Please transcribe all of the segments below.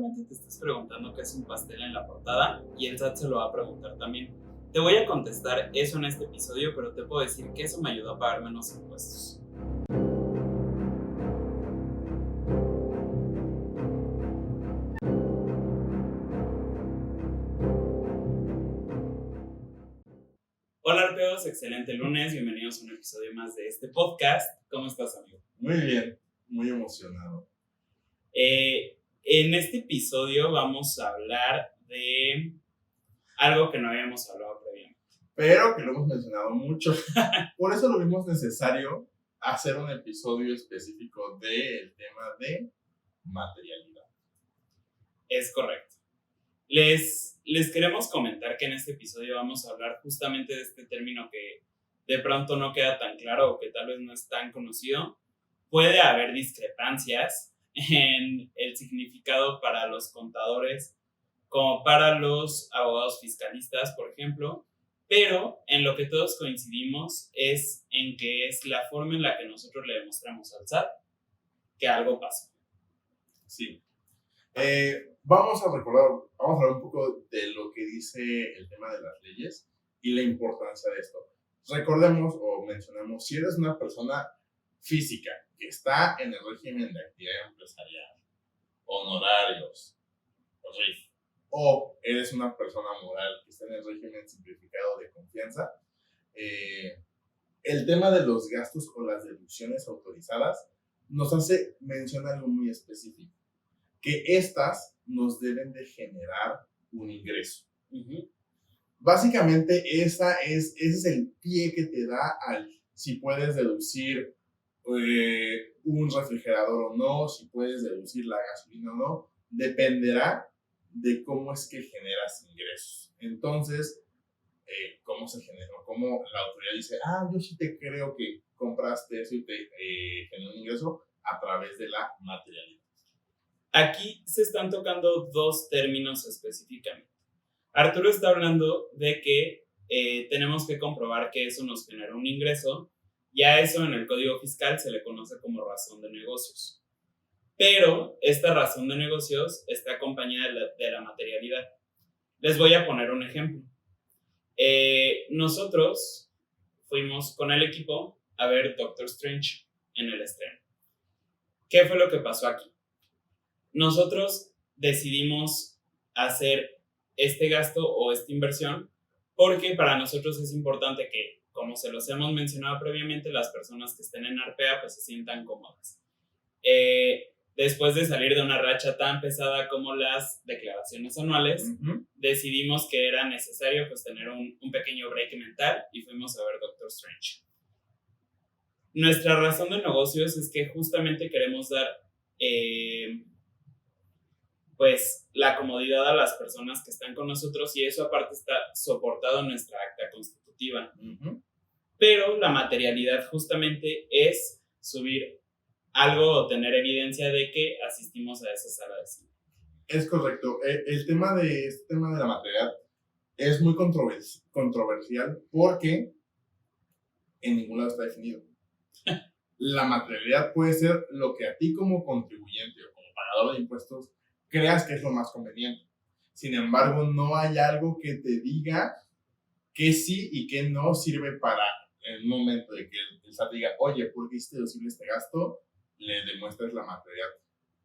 Probablemente te estés preguntando qué es un pastel en la portada y el SAT se lo va a preguntar también. Te voy a contestar eso en este episodio, pero te puedo decir que eso me ayudó a pagar menos impuestos. Hola Arpeos, excelente lunes, bienvenidos a un episodio más de este podcast. ¿Cómo estás, amigo? Muy bien, muy emocionado. En este episodio vamos a hablar de algo que no habíamos hablado previamente. Pero que lo hemos mencionado mucho. Por eso lo vimos necesario hacer un episodio específico del tema de materialidad. Es correcto. Les queremos comentar que en este episodio vamos a hablar justamente de este término que de pronto no queda tan claro o que tal vez no es tan conocido. Puede haber discrepancias en el significado para los contadores como para los abogados fiscalistas, por ejemplo, pero en lo que todos coincidimos es en que es la forma en la que nosotros le demostramos al SAT que algo pasa. Sí. Vamos a hablar un poco de lo que dice el tema de las leyes y la importancia de esto. Recordemos o mencionemos, si eres una persona física que está en el régimen de actividad empresarial, honorarios, RIF, o eres una persona moral que está en el régimen simplificado de confianza, el tema de los gastos o las deducciones autorizadas nos hace mención algo muy específico, que estas nos deben de generar un ingreso. Básicamente ese es el pie que te da al si puedes deducir un refrigerador o no, si puedes deducir la gasolina o no, dependerá de cómo es que generas ingresos. Entonces, ¿cómo se generó? ¿Cómo la autoridad dice, yo sí te creo que compraste eso y te generó un ingreso a través de la materialidad? Aquí se están tocando dos términos específicamente. Arturo está hablando de que tenemos que comprobar que eso nos genera un ingreso, y a eso en el Código Fiscal se le conoce como razón de negocios. Pero esta razón de negocios está acompañada de la materialidad. Les voy a poner un ejemplo. Nosotros fuimos con el equipo a ver Doctor Strange en el estreno. ¿Qué fue lo que pasó aquí? Nosotros decidimos hacer este gasto o esta inversión porque para nosotros es importante que, como se los hemos mencionado previamente, las personas que estén en Arpea pues se sientan cómodas. Después de salir de una racha tan pesada como las declaraciones anuales, decidimos que era necesario pues tener un pequeño break mental y fuimos a ver Doctor Strange. Nuestra razón de negocios es que justamente queremos dar pues la comodidad a las personas que están con nosotros, y eso aparte está soportado en nuestra acta constitutiva. Pero la materialidad justamente es subir algo o tener evidencia de que asistimos a esa sala de cine. Es correcto. Este tema de la materialidad es muy controversial porque en ningún lado está definido. La materialidad puede ser lo que a ti como contribuyente o como pagador de impuestos creas que es lo más conveniente. Sin embargo, no hay algo que te diga que sí y que no sirve para el momento de que el SAT diga, oye, ¿por qué hiciste deducible este gasto? Le demuestras la materialidad.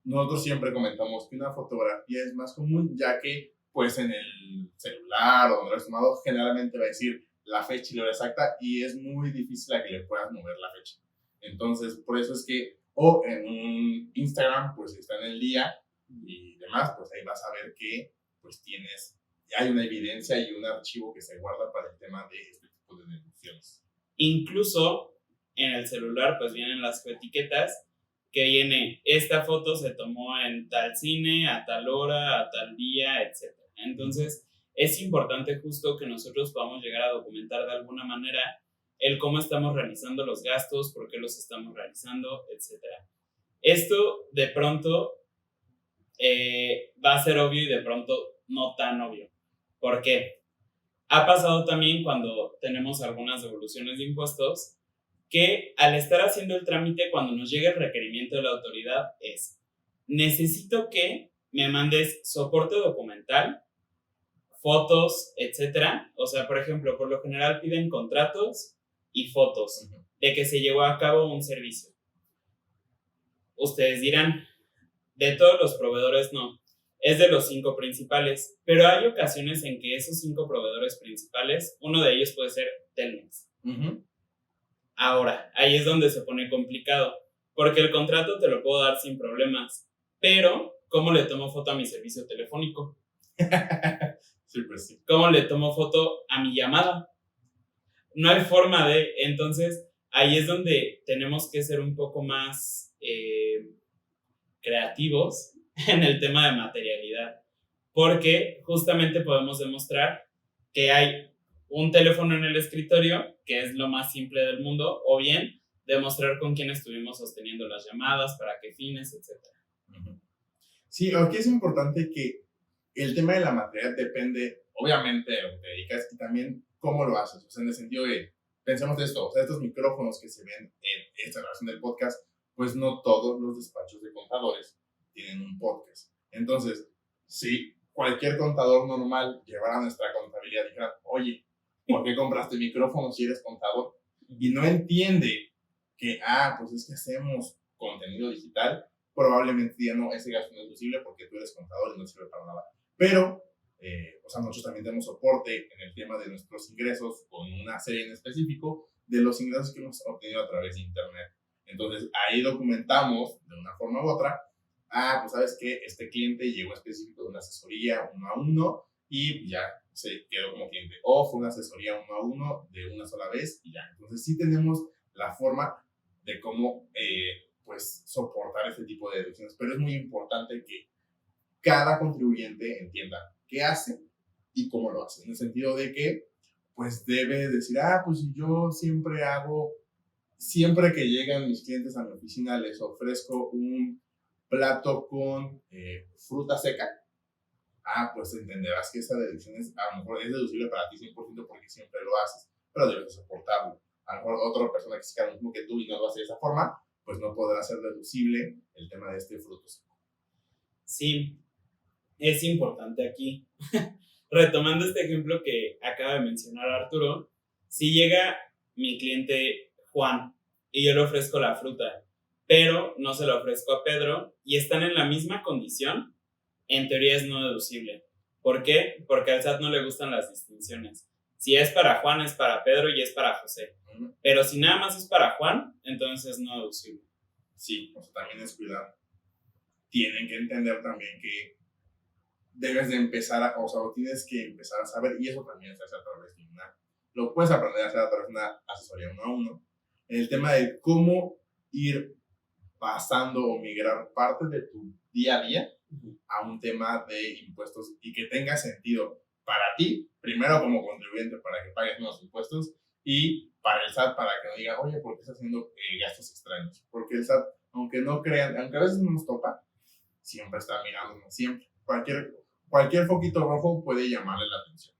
Nosotros siempre comentamos que una fotografía es más común, ya que pues en el celular o donde lo has tomado generalmente va a decir la fecha y la hora exacta, y es muy difícil a que le puedas mover la fecha. Entonces, por eso es que, o en un Instagram, pues está en el día y demás, pues ahí vas a ver que pues hay una evidencia y un archivo que se guarda para el tema de este tipo de deducciones. Incluso en el celular pues vienen las etiquetas que viene, esta foto se tomó en tal cine, a tal hora, a tal día, etc. Entonces es importante justo que nosotros podamos llegar a documentar de alguna manera el cómo estamos realizando los gastos, por qué los estamos realizando, etc. Esto de pronto va a ser obvio y de pronto no tan obvio. ¿Por qué? Ha pasado también cuando tenemos algunas devoluciones de impuestos que al estar haciendo el trámite, cuando nos llega el requerimiento de la autoridad necesito que me mandes soporte documental, fotos, etcétera. O sea, por ejemplo, por lo general piden contratos y fotos de que se llevó a cabo un servicio. Ustedes dirán, de todos los proveedores no, es de los 5 principales, pero hay ocasiones en que esos 5 proveedores principales, uno de ellos puede ser Telmex. Ahora, ahí es donde se pone complicado, porque el contrato te lo puedo dar sin problemas, pero ¿cómo le tomo foto a mi servicio telefónico? Sí, pues sí. ¿Cómo le tomo foto a mi llamada? No hay forma de, entonces ahí es donde tenemos que ser un poco más creativos en el tema de materialidad, porque justamente podemos demostrar que hay un teléfono en el escritorio, que es lo más simple del mundo, o bien demostrar con quién estuvimos sosteniendo las llamadas, para qué fines, etc. Sí, aquí es importante que el tema de la materialidad depende, obviamente, de lo que te dedicas y también cómo lo haces. O sea, en el sentido de, pensemos esto, o sea, estos micrófonos que se ven en esta grabación del podcast, pues no todos los despachos de contadores tienen un podcast. Entonces, si cualquier contador normal llevara nuestra contabilidad y dijera, oye, ¿por qué compraste micrófono si eres contador? Y no entiende que, pues es que hacemos contenido digital, probablemente ya no, ese gasto no es posible porque tú eres contador y no sirve para nada. Pero, o sea, nosotros también tenemos soporte en el tema de nuestros ingresos con una serie en específico de los ingresos que hemos obtenido a través de Internet. Entonces, ahí documentamos de una forma u otra, pues sabes que este cliente llegó específico de una asesoría 1-a-1 y ya se quedó como cliente. O fue una asesoría 1-a-1 de una sola vez y ya. Entonces, sí tenemos la forma de cómo pues soportar este tipo de deducciones, pero es muy importante que cada contribuyente entienda qué hace y cómo lo hace, en el sentido de que pues debe decir, pues yo siempre que llegan mis clientes a mi oficina les ofrezco un plato con fruta seca, pues entenderás que esa deducción a lo mejor es deducible para ti 100% porque siempre lo haces, pero debes soportarlo. A lo mejor otra persona que se lo mismo que tú y no lo hace de esa forma, pues no podrá ser deducible el tema de este fruto seco. Sí, es importante aquí. Retomando este ejemplo que acaba de mencionar Arturo, si llega mi cliente Juan y yo le ofrezco la fruta, pero no se la ofrezco a Pedro y están en la misma condición, en teoría es no deducible. ¿Por qué? Porque al SAT no le gustan las distinciones. Si es para Juan, es para Pedro y es para José. Pero si nada más es para Juan, entonces es no deducible. Sí, o sea, también es cuidar. Tienen que entender también que debes de empezar o tienes que empezar a saber, y eso también se hace a través de lo puedes aprender a hacer a través de una asesoría 1-a-1, en el tema de cómo ir pasando o migrar parte de tu día a día a un tema de impuestos y que tenga sentido para ti, primero como contribuyente para que pagues menos impuestos y para el SAT para que no diga, oye, ¿por qué estás haciendo gastos extraños? Porque el SAT, aunque no crean, aunque a veces no nos topa, siempre está mirándonos, siempre. Cualquier foquito rojo puede llamarle la atención.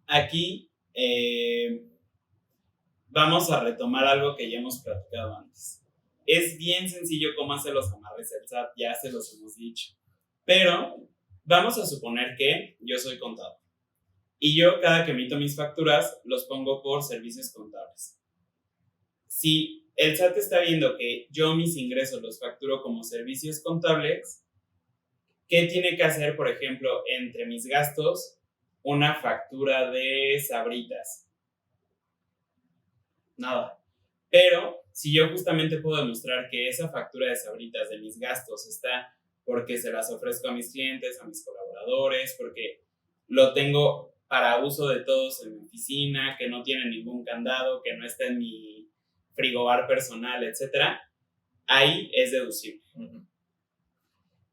Aquí vamos a retomar algo que ya hemos platicado antes. Es bien sencillo cómo hacer los amarres del SAT, ya se los hemos dicho. Pero vamos a suponer que yo soy contador y yo cada que emito mis facturas los pongo por servicios contables. Si el SAT está viendo que yo mis ingresos los facturo como servicios contables, ¿qué tiene que hacer, por ejemplo, entre mis gastos, una factura de Sabritas? Nada. Pero si yo justamente puedo demostrar que esa factura de Sabritas de mis gastos está porque se las ofrezco a mis clientes, a mis colaboradores, porque lo tengo para uso de todos en mi oficina, que no tiene ningún candado, que no está en mi frigobar personal, etc., ahí es deducible.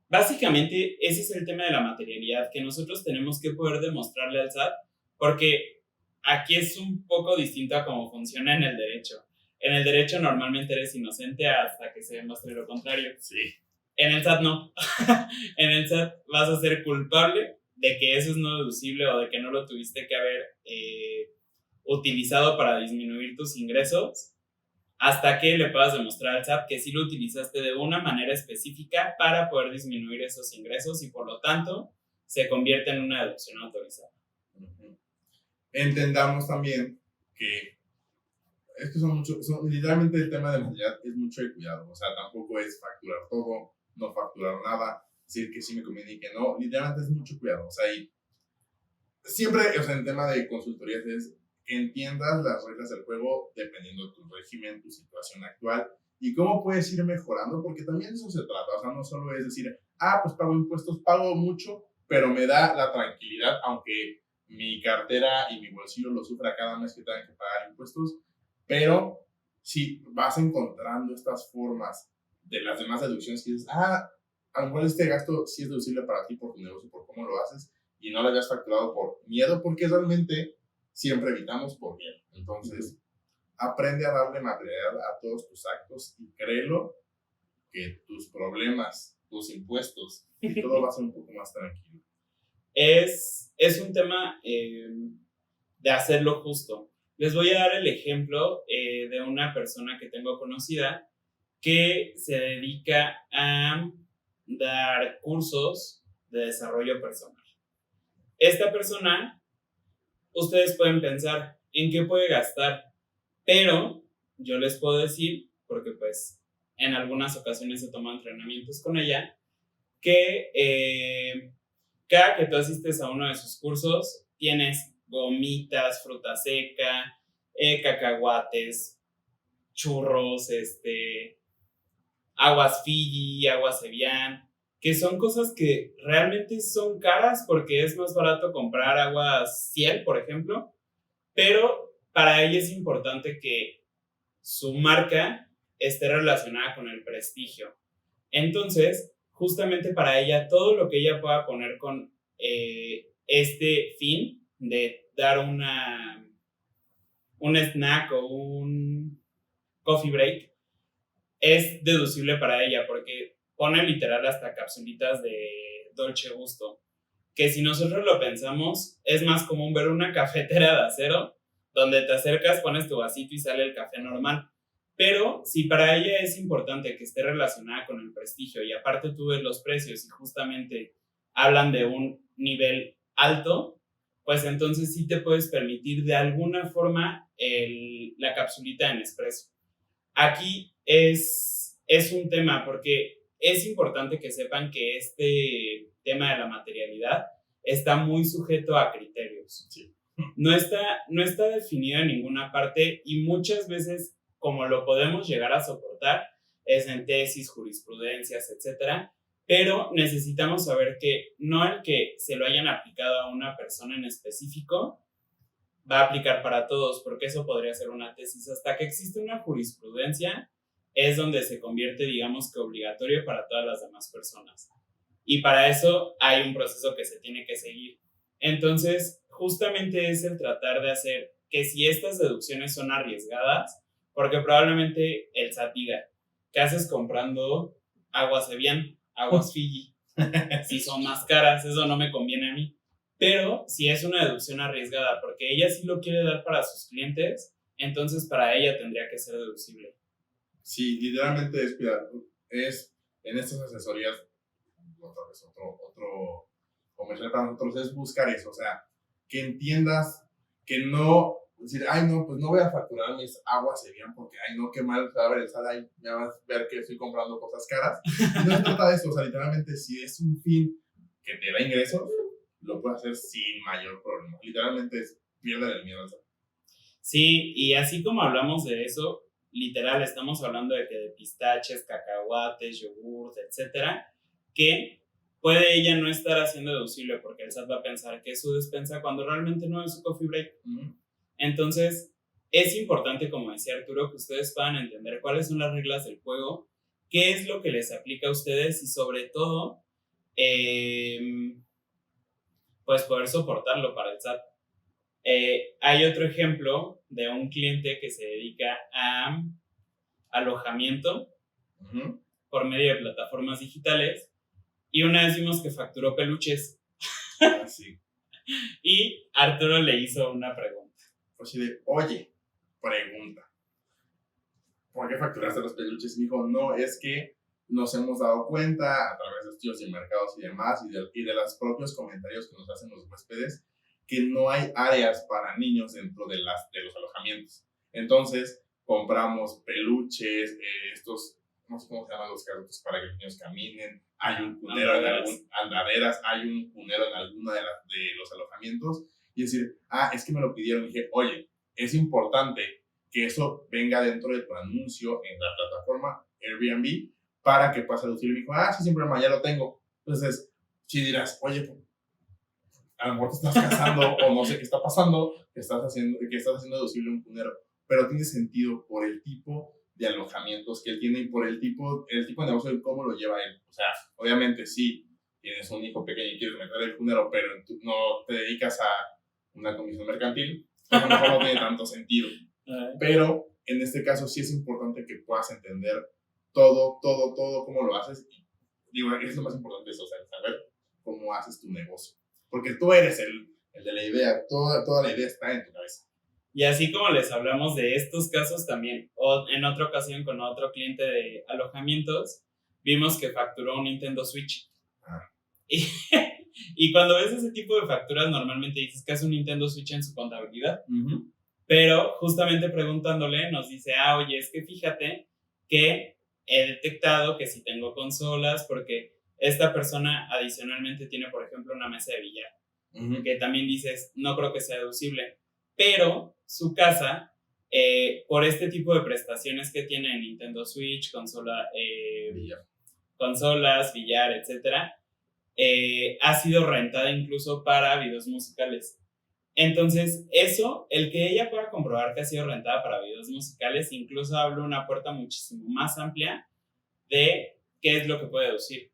Básicamente, ese es el tema de la materialidad, que nosotros tenemos que poder demostrarle al SAT, porque aquí es un poco distinto a cómo funciona en el derecho. En el derecho normalmente eres inocente hasta que se demuestre lo contrario. Sí. En el SAT no. En el SAT vas a ser culpable de que eso es no deducible o de que no lo tuviste que haber utilizado para disminuir tus ingresos hasta que le puedas demostrar al SAT que sí lo utilizaste de una manera específica para poder disminuir esos ingresos y por lo tanto se convierte en una deducción autorizada. Entendamos también que es que literalmente el tema de movilidad es mucho de cuidado, o sea, tampoco es facturar todo, no facturar nada, decir que sí me conviene y que no, literalmente es mucho cuidado, o sea, y siempre, o sea, en tema de consultorías es que entiendas las reglas del juego dependiendo de tu régimen, tu situación actual y cómo puedes ir mejorando, porque también eso se trata, o sea, no solo es decir, pues pago impuestos, pago mucho, pero me da la tranquilidad, aunque mi cartera y mi bolsillo lo sufra cada mes que tengan que pagar impuestos, pero si vas encontrando estas formas de las demás deducciones que dices, a lo mejor este gasto sí es deducible para ti por tu negocio, por cómo lo haces, y no lo hayas facturado por miedo, porque realmente siempre evitamos por miedo. Entonces, aprende a darle materialidad a todos tus actos y créelo que tus problemas, tus impuestos y todo va a ser un poco más tranquilo. Es un tema de hacerlo justo. Les voy a dar el ejemplo de una persona que tengo conocida que se dedica a dar cursos de desarrollo personal. Esta persona, ustedes pueden pensar en qué puede gastar, pero yo les puedo decir, porque pues en algunas ocasiones he tomado entrenamientos con ella, que cada que tú asistes a uno de sus cursos, tienes gomitas, fruta seca, cacahuates, churros, aguas Fiji, aguas Evian, que son cosas que realmente son caras porque es más barato comprar aguas Ciel, por ejemplo, pero para ella es importante que su marca esté relacionada con el prestigio. Entonces, justamente para ella, todo lo que ella pueda poner con este fin de dar un snack o un coffee break, es deducible para ella porque pone literal hasta capsulitas de Dolce Gusto, que si nosotros lo pensamos, es más común ver una cafetera de acero donde te acercas, pones tu vasito y sale el café normal. Pero si para ella es importante que esté relacionada con el prestigio y aparte tú ves los precios y justamente hablan de un nivel alto, pues entonces sí te puedes permitir de alguna forma la capsulita en espresso. Aquí es un tema porque es importante que sepan que este tema de la materialidad está muy sujeto a criterios. Sí. No está definido en ninguna parte y muchas veces, como lo podemos llegar a soportar, es en tesis, jurisprudencias, etcétera, pero necesitamos saber que no el que se lo hayan aplicado a una persona en específico va a aplicar para todos, porque eso podría ser una tesis. Hasta que existe una jurisprudencia, es donde se convierte, digamos que obligatorio para todas las demás personas. Y para eso hay un proceso que se tiene que seguir. Entonces, justamente es el tratar de hacer que si estas deducciones son arriesgadas, porque probablemente el SAT diga, ¿qué haces comprando aguas Evian, aguas Fiji? Si son más caras, eso no me conviene a mí. Pero si es una deducción arriesgada, porque ella sí lo quiere dar para sus clientes, entonces para ella tendría que ser deducible. Sí, literalmente es cuidar. Es en estas asesorías, otra vez, otro comercial para nosotros es buscar eso, o sea, que entiendas que no decir, no, pues no voy a facturar mis aguas Evian porque, no, qué mal se va a ver el SAT, ahí me vas a ver que estoy comprando cosas caras. No se trata de eso, o sea, literalmente, si es un fin que te da ingresos, lo puedes hacer sin mayor problema. Literalmente pierden el miedo al SAT. Sí, y así como hablamos de eso, literal, estamos hablando de que de pistaches, cacahuates, yogurt, etcétera, que puede ella no estar haciendo deducible porque el SAT va a pensar que es su despensa cuando realmente no es su coffee break. Entonces, es importante, como decía Arturo, que ustedes puedan entender cuáles son las reglas del juego, qué es lo que les aplica a ustedes y sobre todo, pues poder soportarlo para el SAT. Hay otro ejemplo de un cliente que se dedica a alojamiento por medio de plataformas digitales y una vez vimos que facturó peluches. Sí. Y Arturo le hizo una pregunta. Pues sí, oye, pregunta. ¿por qué facturaste los peluches? Y me dijo, no, es que nos hemos dado cuenta a través de estudios de mercados y demás, y de los propios comentarios que nos hacen los huéspedes, que no hay áreas para niños dentro de los alojamientos. Entonces, compramos peluches, estos, no sé cómo se llaman los carritos para que los niños caminen, hay un cunero andaderas, hay un cunero en alguna de los alojamientos, y decir, es que me lo pidieron, y dije, oye, es importante que eso venga dentro de tu anuncio en la plataforma Airbnb para que puedas deducirlo. Y me dijo, sí, sin problema, ya lo tengo. Entonces, si dirás, oye, a lo mejor te estás casando o no sé qué está pasando, que estás haciendo deducible un cunero, pero tiene sentido por el tipo de alojamientos que él tiene y por el tipo de negocio y cómo lo lleva él. O sea, obviamente sí, tienes un hijo pequeño y quieres meter el cunero, pero no te dedicas a una comisión mercantil, a lo mejor no tiene tanto sentido. Pero en este caso sí es importante que puedas entender todo cómo lo haces. Y digo, es lo más importante eso, o sea, saber cómo haces tu negocio. Porque tú eres el de la idea, toda la idea está en tu cabeza. Y así como les hablamos de estos casos también, o en otra ocasión con otro cliente de alojamientos, vimos que facturó un Nintendo Switch. Y cuando ves ese tipo de facturas, normalmente dices que es un Nintendo Switch en su contabilidad. Pero justamente preguntándole, nos dice, oye, es que fíjate que he detectado que si tengo consolas, porque esta persona adicionalmente tiene, por ejemplo, una mesa de billar, que también dices, no creo que sea deducible, pero su casa, por este tipo de prestaciones que tiene Nintendo Switch, consolas, billar, etcétera, ha sido rentada incluso para videos musicales. Entonces, eso, el que ella pueda comprobar que ha sido rentada para videos musicales, incluso abre una puerta muchísimo más amplia de qué es lo que puede deducir.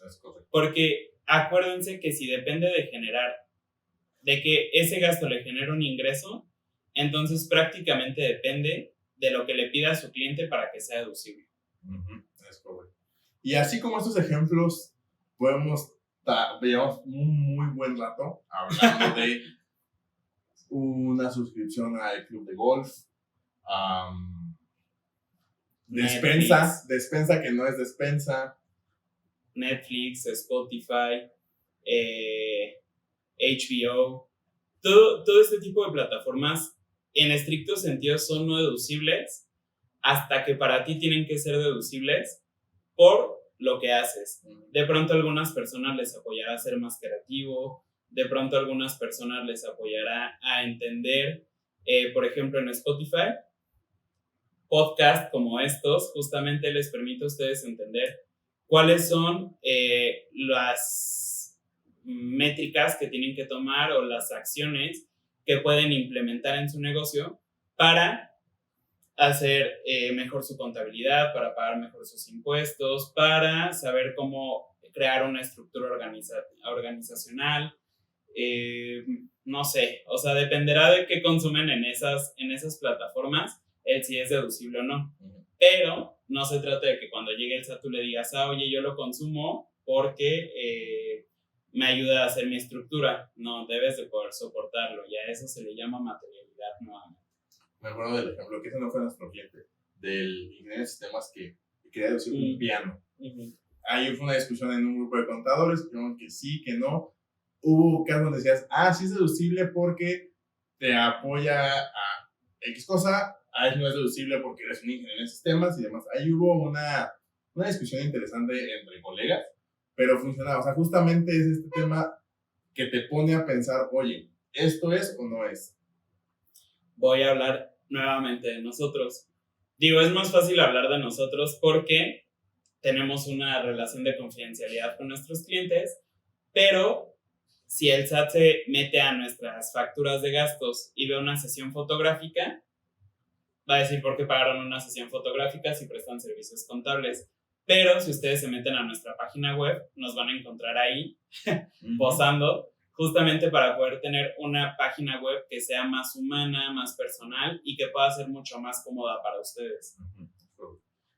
Es correcto. Porque acuérdense que si depende de que ese gasto le genere un ingreso, entonces prácticamente depende de lo que le pida a su cliente para que sea deducible. Es correcto. Y así como estos ejemplos, llevamos un muy buen rato hablando de una suscripción al club de golf, despensa que no es despensa, Netflix, Spotify, HBO, todo este tipo de plataformas en estricto sentido son no deducibles hasta que para ti tienen que ser deducibles por lo que haces. De pronto a algunas personas les apoyará a ser más creativo, de pronto a algunas personas les apoyará a entender, por ejemplo en Spotify, podcast como estos justamente les permite a ustedes entender cuáles son las métricas que tienen que tomar o las acciones que pueden implementar en su negocio para hacer mejor su contabilidad, para pagar mejor sus impuestos, para saber cómo crear una estructura organizacional. No sé, o sea, dependerá de qué consumen en esas plataformas, el si es deducible o no. Pero no se trata de que cuando llegue el SAT tú le digas, oye, yo lo consumo porque me ayuda a hacer mi estructura. No, debes de poder soportarlo, y a eso se le llama materialidad nuevamente. Me acuerdo del ejemplo, que ese no fue nuestro cliente, del ingeniero de sistemas que quería deducir un piano. Ahí fue una discusión en un grupo de contadores, que sí, que no. Hubo casos donde decías, sí es deducible porque te apoya a X cosa, ahí no es deducible porque eres un ingeniero de sistemas y demás. Ahí hubo una discusión interesante entre colegas, pero funcionaba. O sea, justamente es este tema que te pone a pensar, oye, ¿esto es o no es? Voy a hablar nuevamente de nosotros. Digo, es más fácil hablar de nosotros porque tenemos una relación de confidencialidad con nuestros clientes, pero si el SAT se mete a nuestras facturas de gastos y ve una sesión fotográfica, va a decir por qué pagaron una sesión fotográfica si prestan servicios contables. Pero si ustedes se meten a nuestra página web, nos van a encontrar ahí posando, justamente para poder tener una página web que sea más humana, más personal y que pueda ser mucho más cómoda para ustedes.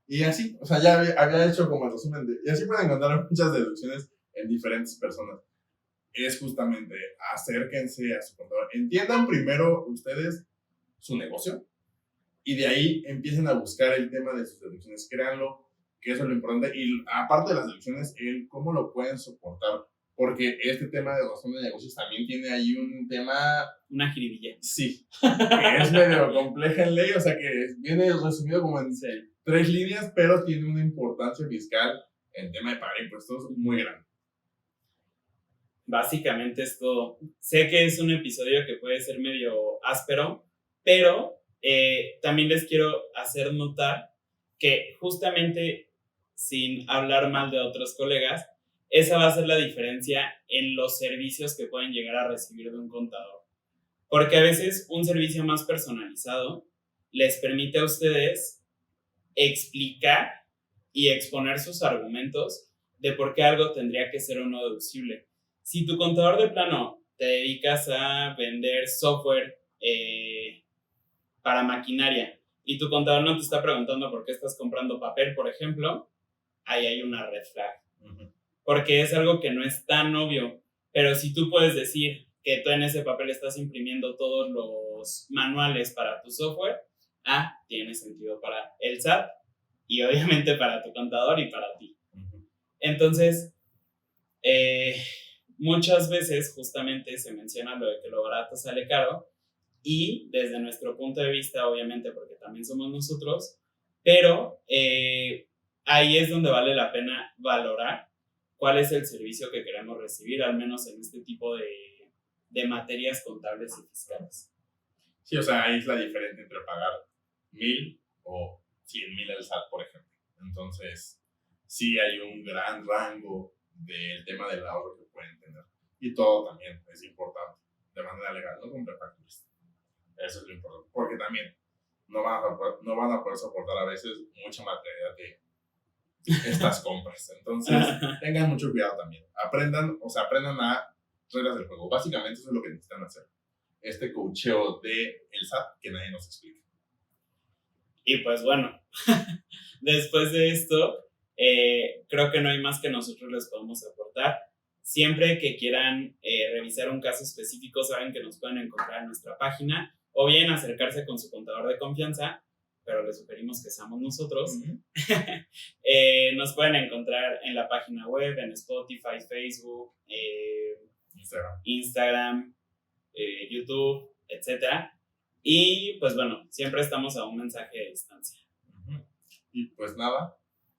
Y así, o sea, ya había hecho como el resumen y así pueden encontrar muchas deducciones en diferentes personas. Es justamente, acérquense a su contador. Entiendan primero ustedes su negocio. Y de ahí empiecen a buscar el tema de sus deducciones, créanlo, que eso es lo importante. Y aparte de las deducciones, el cómo lo pueden soportar. Porque este tema de razón de negocios también tiene ahí un tema... Una jiribilla. Sí, que es medio compleja en ley, o sea que viene resumido como en 3 líneas, pero tiene una importancia fiscal en tema de pagar impuestos muy grande. Básicamente es todo. Sé que es un episodio que puede ser medio áspero, pero también les quiero hacer notar que justamente, sin hablar mal de otros colegas, esa va a ser la diferencia en los servicios que pueden llegar a recibir de un contador. Porque a veces un servicio más personalizado les permite a ustedes explicar y exponer sus argumentos de por qué algo tendría que ser o no deducible. Si tu contador de plano te dedicas a vender software para maquinaria y tu contador no te está preguntando por qué estás comprando papel, por ejemplo, ahí hay una red flag. Porque es algo que no es tan obvio. Pero si tú puedes decir que tú en ese papel estás imprimiendo todos los manuales para tu software, tiene sentido para el SAT y obviamente para tu contador y para ti. Entonces, muchas veces justamente se menciona lo de que lo barato sale caro y desde nuestro punto de vista, obviamente, porque también somos nosotros, pero ahí es donde vale la pena valorar cuál es el servicio que queremos recibir, al menos en este tipo de materias contables y fiscales. Sí, o sea, ahí es la diferencia entre pagar 1,000 o 100,000 al SAT, por ejemplo. Entonces, sí hay un gran rango del tema del ahorro que pueden tener. Y todo también es importante, de manera legal, no con prefacturas. Eso es lo importante, porque también no van a poder soportar a veces mucha materialidad de estas compras. Entonces, tengan mucho cuidado también. Aprendan a reglas del juego. Básicamente eso es lo que necesitan hacer. Este coacheo de el SAT que nadie nos explica. Y pues bueno, después de esto, creo que no hay más que nosotros les podemos aportar. Siempre que quieran revisar un caso específico, saben que nos pueden encontrar en nuestra página o bien acercarse con su contador de confianza, pero les sugerimos que seamos nosotros. Nos pueden encontrar en la página web, en Spotify, Facebook, Instagram, YouTube, etc. Y pues bueno, siempre estamos a un mensaje de distancia. Y pues nada.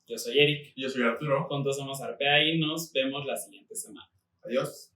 Yo soy Eric. Yo soy Arturo. Juntos somos Arpea y nos vemos la siguiente semana. Adiós.